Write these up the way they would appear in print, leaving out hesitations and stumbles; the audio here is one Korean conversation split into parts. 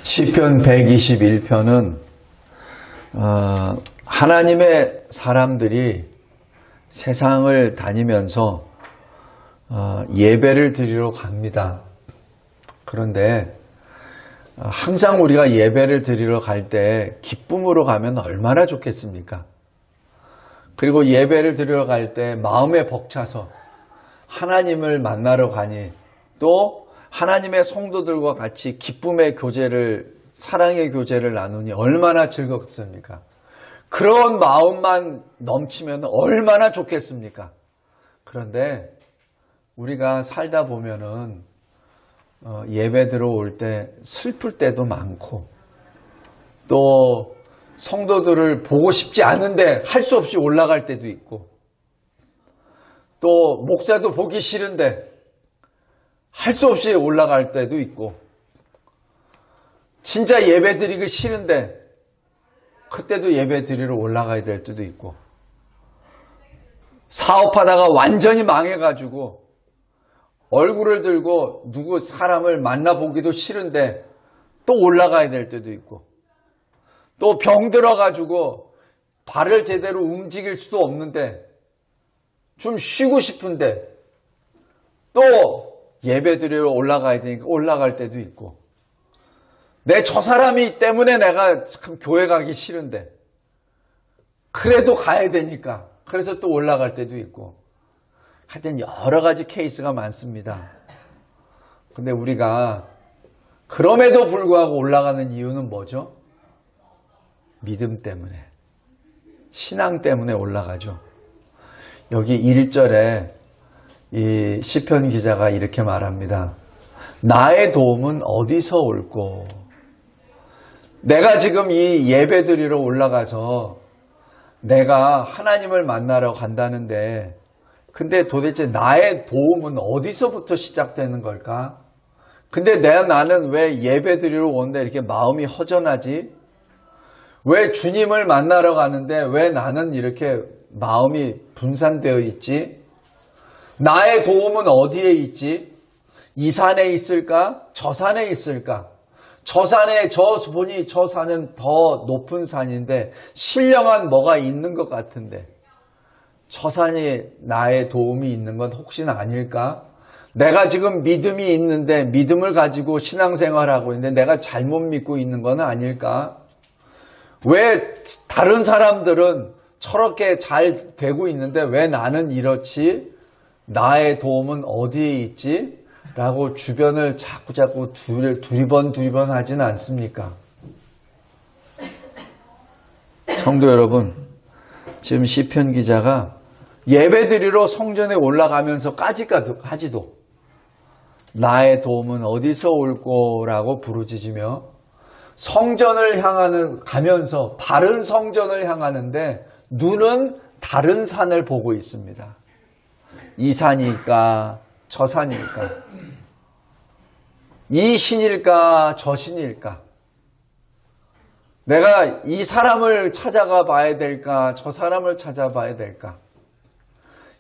시편 121편은 하나님의 사람들이 세상을 다니면서 예배를 드리러 갑니다. 그런데 항상 우리가 예배를 드리러 갈 때 기쁨으로 가면 얼마나 좋겠습니까? 그리고 예배를 드리러 갈 때 마음에 벅차서 하나님을 만나러 가니 또 하나님의 성도들과 같이 기쁨의 교제를, 사랑의 교제를 나누니 얼마나 즐겁습니까? 그런 마음만 넘치면 얼마나 좋겠습니까? 그런데 우리가 살다 보면은 예배 들어올 때 슬플 때도 많고 또 성도들을 보고 싶지 않은데 할 수 없이 올라갈 때도 있고 또 목사도 보기 싫은데 할 수 없이 올라갈 때도 있고 진짜 예배 드리기 싫은데 그때도 예배 드리러 올라가야 될 때도 있고 사업하다가 완전히 망해가지고 얼굴을 들고 누구 사람을 만나보기도 싫은데 또 올라가야 될 때도 있고 또 병 들어가지고 발을 제대로 움직일 수도 없는데 좀 쉬고 싶은데 또 예배 드리러 올라가야 되니까 올라갈 때도 있고 저 사람이 때문에 내가 참 교회 가기 싫은데 그래도 가야 되니까 그래서 또 올라갈 때도 있고 하여튼 여러 가지 케이스가 많습니다. 근데 우리가 그럼에도 불구하고 올라가는 이유는 뭐죠? 믿음 때문에, 신앙 때문에 올라가죠. 여기 1절에 이 시편 기자가 이렇게 말합니다. 나의 도움은 어디서 올꼬? 내가 지금 이 예배 드리러 올라가서 내가 하나님을 만나러 간다는데 근데 도대체 나의 도움은 어디서부터 시작되는 걸까? 근데 나는 왜 예배 드리러 오는데 이렇게 마음이 허전하지? 왜 주님을 만나러 가는데 왜 나는 이렇게 마음이 분산되어 있지? 나의 도움은 어디에 있지? 이 산에 있을까? 저 산에 있을까? 저 산에 보니 저 산은 더 높은 산인데 신령한 뭐가 있는 것 같은데 저 산에 나의 도움이 있는 건 혹시나 아닐까? 내가 지금 믿음이 있는데 믿음을 가지고 신앙생활하고 있는데 내가 잘못 믿고 있는 건 아닐까? 왜 다른 사람들은 저렇게 잘 되고 있는데 왜 나는 이렇지? 나의 도움은 어디에 있지? 라고 주변을 자꾸 두리번 하진 않습니까? 성도 여러분, 지금 시편 기자가 예배드리러 성전에 올라가면서까지도 나의 도움은 어디서 올꼬라고 부르짖으며 성전을 가면서 바른 성전을 향하는데 눈은 다른 산을 보고 있습니다. 이 산일까? 저 산일까? 이 신일까? 저 신일까? 내가 이 사람을 찾아가 봐야 될까? 저 사람을 찾아봐야 될까?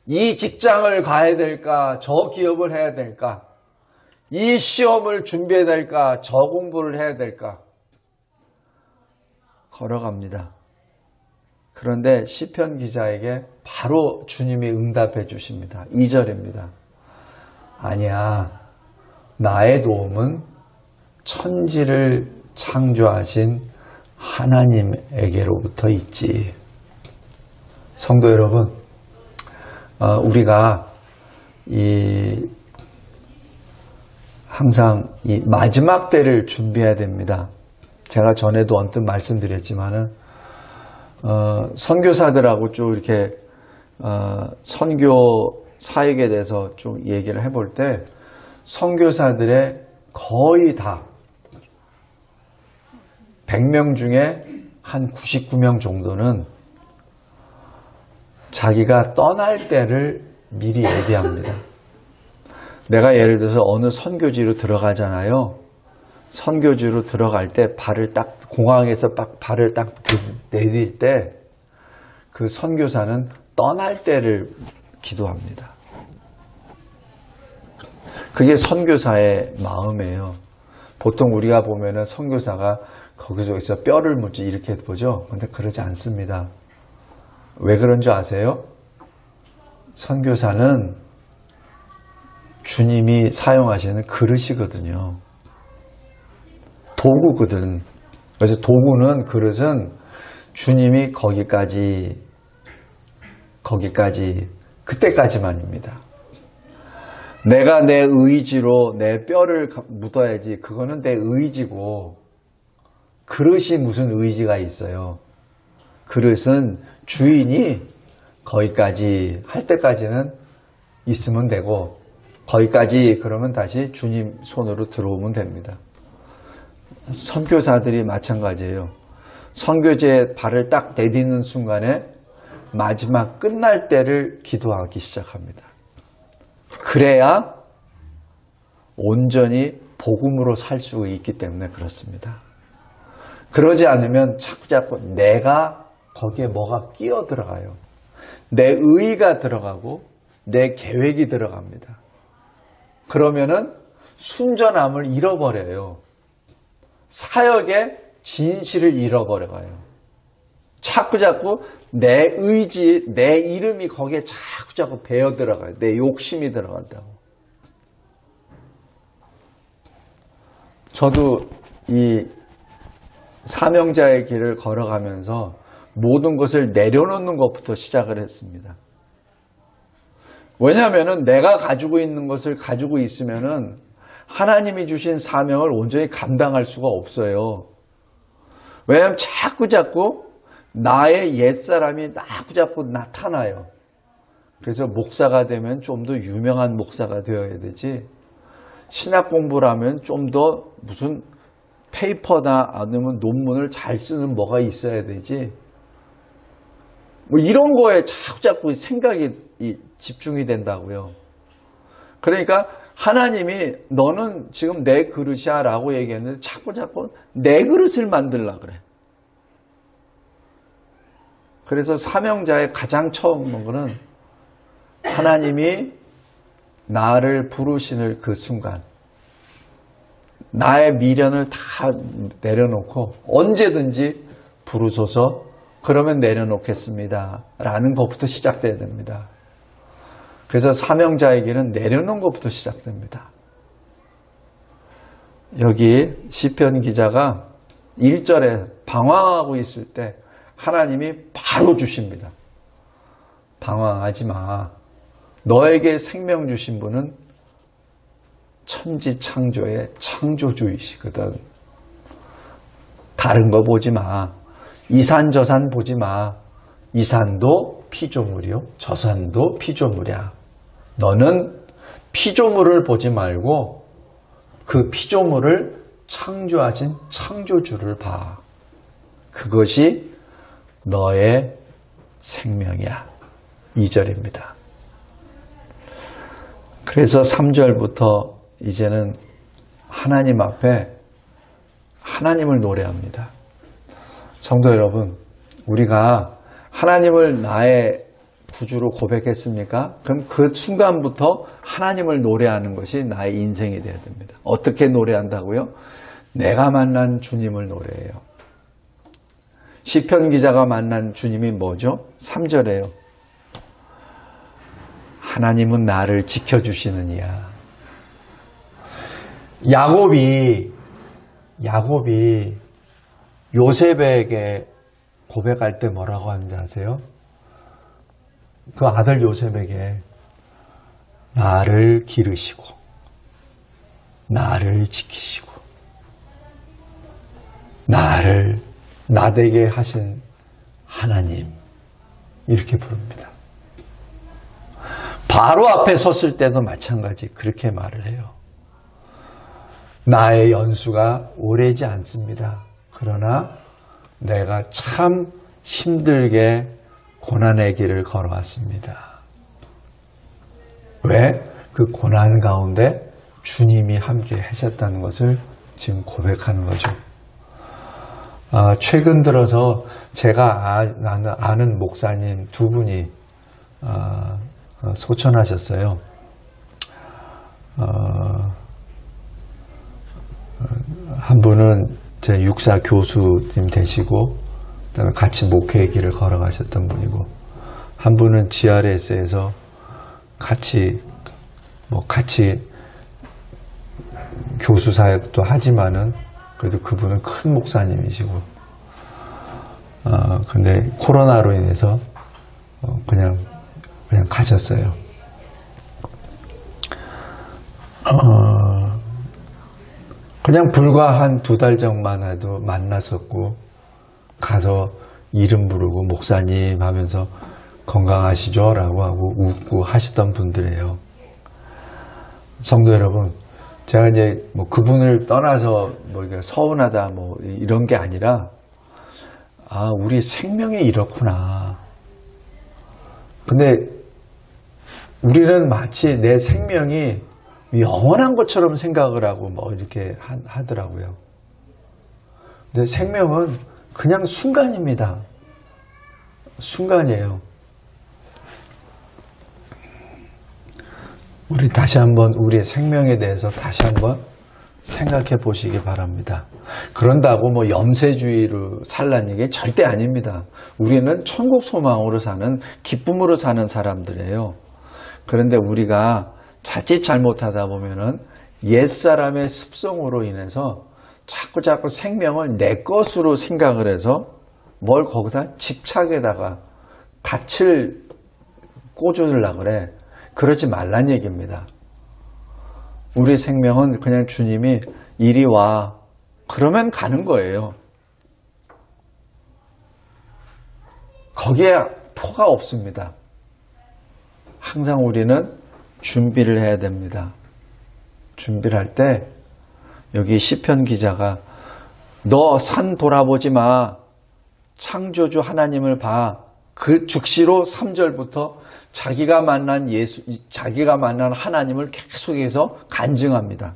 이 직장을 가야 될까? 저 기업을 해야 될까? 이 시험을 준비해야 될까? 저 공부를 해야 될까? 걸어갑니다. 그런데 시편 기자에게 바로 주님이 응답해 주십니다. 2절입니다. 아니야, 나의 도움은 천지를 창조하신 하나님에게로부터 있지. 성도 여러분, 우리가 항상 이 마지막 때를 준비해야 됩니다. 제가 전에도 언뜻 말씀드렸지만은 선교사들하고 좀 이렇게 선교 사역에 대해서 좀 얘기를 해볼 때 선교사들의 거의 다 100명 중에 한 99명 정도는 자기가 떠날 때를 미리 얘기합니다. 내가 예를 들어서 어느 선교지로 들어가잖아요. 선교지로 들어갈 때 공항에서 발을 딱 내딜 때 그 선교사는 떠날 때를 기도합니다. 그게 선교사의 마음이에요. 보통 우리가 보면은 선교사가 거기서 뼈를 묻지 이렇게 보죠. 근데 그러지 않습니다. 왜 그런 줄 아세요? 선교사는 주님이 사용하시는 그릇이거든요. 도구거든. 그래서 도구는, 그릇은 주님이 거기까지, 그때까지만입니다. 내가 내 의지로 내 뼈를 묻어야지, 그거는 내 의지고, 그릇이 무슨 의지가 있어요. 그릇은 주인이 거기까지 할 때까지는 있으면 되고, 거기까지 그러면 다시 주님 손으로 들어오면 됩니다. 선교사들이 마찬가지예요. 선교지에 발을 딱 내딛는 순간에 마지막 끝날 때를 기도하기 시작합니다. 그래야 온전히 복음으로 살 수 있기 때문에 그렇습니다. 그러지 않으면 자꾸 내가 거기에 뭐가 끼어 들어가요. 내 의의가 들어가고 내 계획이 들어갑니다. 그러면은 순전함을 잃어버려요. 사역의 진실을 잃어버려가요. 자꾸 내 의지, 내 이름이 거기에 자꾸 배어 들어가요. 내 욕심이 들어간다고. 저도 이 사명자의 길을 걸어가면서 모든 것을 내려놓는 것부터 시작을 했습니다. 왜냐하면 내가 가지고 있는 것을 가지고 있으면은 하나님이 주신 사명을 온전히 감당할 수가 없어요. 왜냐하면 자꾸 나의 옛사람이 자꾸 나타나요. 그래서 목사가 되면 좀 더 유명한 목사가 되어야 되지, 신학 공부를 하면 좀 더 무슨 페이퍼나 아니면 논문을 잘 쓰는 뭐가 있어야 되지, 뭐 이런 거에 자꾸 생각이 집중이 된다고요. 그러니까 하나님이 너는 지금 내 그릇이야 라고 얘기했는데 자꾸 내 그릇을 만들려고 그래. 그래서 사명자의 가장 처음 본 거는 하나님이 나를 부르시는 그 순간 나의 미련을 다 내려놓고 언제든지 부르소서, 그러면 내려놓겠습니다 라는 것부터 시작돼야 됩니다. 그래서 사명자의 길은 내려놓은 것부터 시작됩니다. 여기 시편 기자가 1절에 방황하고 있을 때 하나님이 바로 주십니다. 방황하지 마. 너에게 생명 주신 분은 천지창조의 창조주이시거든. 다른 거 보지 마. 이산저산 보지 마. 이산도 피조물이요, 저산도 피조물이야. 너는 피조물을 보지 말고 그 피조물을 창조하신 창조주를 봐. 그것이 너의 생명이야. 2절입니다. 그래서 3절부터 이제는 하나님 앞에 하나님을 노래합니다. 성도 여러분, 우리가 하나님을 나의 구주로 고백했습니까? 그럼 그 순간부터 하나님을 노래하는 것이 나의 인생이 되어야 됩니다. 어떻게 노래한다고요? 내가 만난 주님을 노래해요. 시편 기자가 만난 주님이 뭐죠? 3절에요. 하나님은 나를 지켜주시는 이야. 야곱이 요셉에게 고백할 때 뭐라고 하는지 아세요? 그 아들 요셉에게 나를 기르시고 나를 지키시고 나를 나되게 하신 하나님, 이렇게 부릅니다. 바로 앞에 섰을 때도 마찬가지 그렇게 말을 해요. 나의 연수가 오래지 않습니다. 그러나 내가 참 힘들게 고난의 길을 걸어왔습니다. 왜? 그 고난 가운데 주님이 함께 하셨다는 것을 지금 고백하는 거죠. 최근 들어서 제가 아는 목사님 두 분이 소천하셨어요. 한 분은 제 육사 교수님 되시고, 그다음에 같이 목회의 길을 걸어가셨던 분이고, 한 분은 GRS에서 같이 교수 사역도 하지만은 그래도 그분은 큰 목사님이시고, 근데 코로나로 인해서 그냥 가셨어요. 그냥 불과 한 2달 전만 해도 만났었고, 가서 이름 부르고 목사님 하면서 건강하시죠? 라고 하고 웃고 하시던 분들이에요. 성도 여러분, 제가 이제 뭐 그분을 떠나서 뭐 서운하다 뭐 이런 게 아니라, 우리 생명이 이렇구나. 근데 우리는 마치 내 생명이 영원한 것처럼 생각을 하고 뭐 이렇게 하더라고요. 근데 생명은 그냥 순간입니다. 순간이에요. 우리 다시 한번 우리의 생명에 대해서 다시 한번 생각해 보시기 바랍니다. 그런다고 뭐 염세주의로 살라는 게 절대 아닙니다. 우리는 천국 소망으로 사는, 기쁨으로 사는 사람들이에요. 그런데 우리가 자칫 잘못하다 보면은 옛사람의 습성으로 인해서 자꾸 생명을 내 것으로 생각을 해서 뭘 거기다 집착에다가 닻을 꽂으려고 그래. 그러지 말란 얘기입니다. 우리 생명은 그냥 주님이 이리 와, 그러면 가는 거예요. 거기에 토가 없습니다. 항상 우리는 준비를 해야 됩니다. 준비를 할 때 여기 시편 기자가 너 산 돌아보지 마. 창조주 하나님을 봐. 그 즉시로 3절부터 자기가 만난 하나님을 계속해서 간증합니다.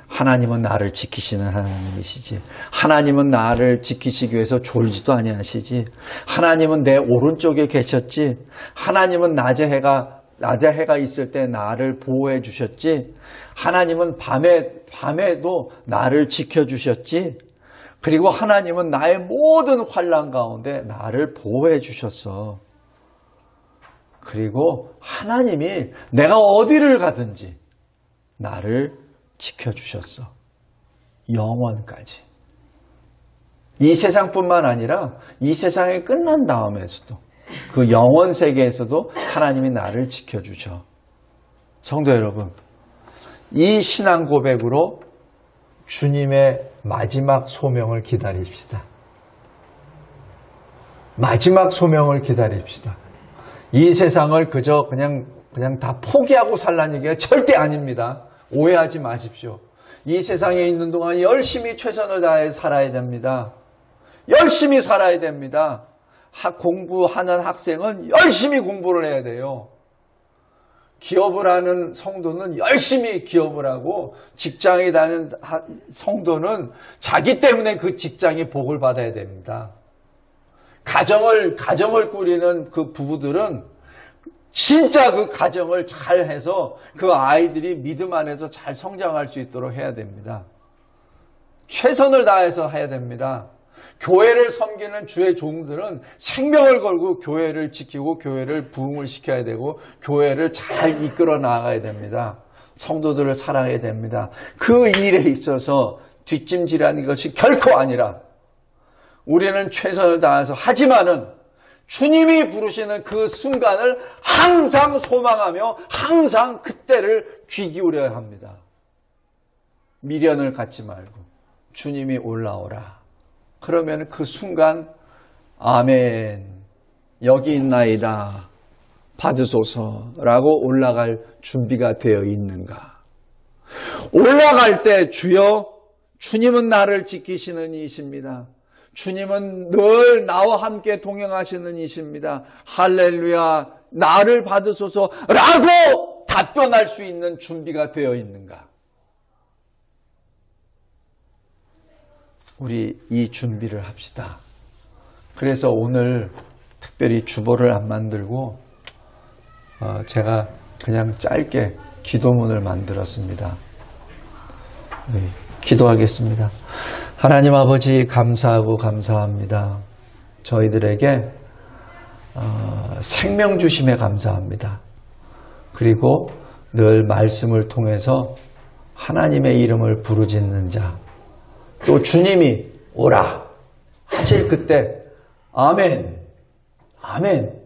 하나님은 나를 지키시는 하나님이시지. 하나님은 나를 지키시기 위해서 졸지도 아니하시지. 하나님은 내 오른쪽에 계셨지. 하나님은 낮에 해가 있을 때 나를 보호해 주셨지. 하나님은 밤에도 나를 지켜주셨지. 그리고 하나님은 나의 모든 환난 가운데 나를 보호해 주셨어. 그리고 하나님이 내가 어디를 가든지 나를 지켜주셨어. 영원까지. 이 세상뿐만 아니라 이 세상이 끝난 다음에서도, 그 영원 세계에서도 하나님이 나를 지켜주셔. 성도 여러분, 이 신앙 고백으로 주님의 마지막 소명을 기다립시다. 마지막 소명을 기다립시다. 이 세상을 그저 그냥 다 포기하고 살라는 얘기가 절대 아닙니다. 오해하지 마십시오. 이 세상에 있는 동안 열심히 최선을 다해 살아야 됩니다. 열심히 살아야 됩니다. 공부하는 학생은 열심히 공부를 해야 돼요. 기업을 하는 성도는 열심히 기업을 하고, 직장에 다니는 성도는 자기 때문에 그 직장이 복을 받아야 됩니다. 가정을 꾸리는 그 부부들은 진짜 그 가정을 잘 해서 그 아이들이 믿음 안에서 잘 성장할 수 있도록 해야 됩니다. 최선을 다해서 해야 됩니다. 교회를 섬기는 주의 종들은 생명을 걸고 교회를 지키고 교회를 부흥을 시켜야 되고 교회를 잘 이끌어 나가야 됩니다. 성도들을 사랑해야 됩니다. 그 일에 있어서 뒷짐지라는 것이 결코 아니라 우리는 최선을 다해서 하지만은 주님이 부르시는 그 순간을 항상 소망하며 항상 그때를 귀 기울여야 합니다. 미련을 갖지 말고 주님이 올라오라. 그러면 그 순간 아멘, 여기 있나이다, 받으소서라고 올라갈 준비가 되어 있는가? 올라갈 때 주여, 주님은 나를 지키시는 이십니다. 주님은 늘 나와 함께 동행하시는 이십니다. 할렐루야, 나를 받으소서라고 답변할 수 있는 준비가 되어 있는가? 우리 이 준비를 합시다. 그래서 오늘 특별히 주보를 안 만들고 제가 그냥 짧게 기도문을 만들었습니다. 기도하겠습니다. 하나님 아버지 감사하고 감사합니다. 저희들에게 생명 주심에 감사합니다. 그리고 늘 말씀을 통해서 하나님의 이름을 부르짖는 자, 또 주님이 오라 하실 그때 아멘, 아멘.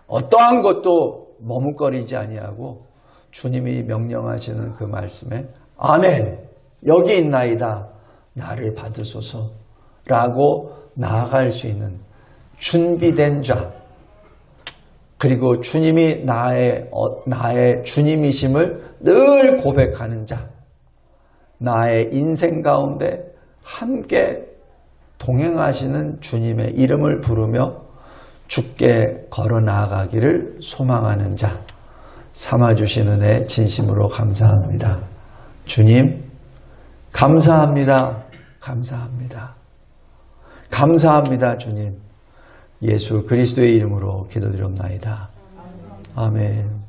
어떠한 것도 머뭇거리지 아니하고 주님이 명령하시는 그 말씀에 아멘, 여기 있나이다, 나를 받으소서라고 나아갈 수 있는 준비된 자, 그리고 주님이 나의 주님이심을 늘 고백하는 자, 나의 인생 가운데 함께 동행하시는 주님의 이름을 부르며 주께 걸어 나아가기를 소망하는 자 삼아주신 은혜 진심으로 감사합니다. 주님 감사합니다. 감사합니다. 감사합니다. 주님 예수 그리스도의 이름으로 기도드렸나이다. 아멘.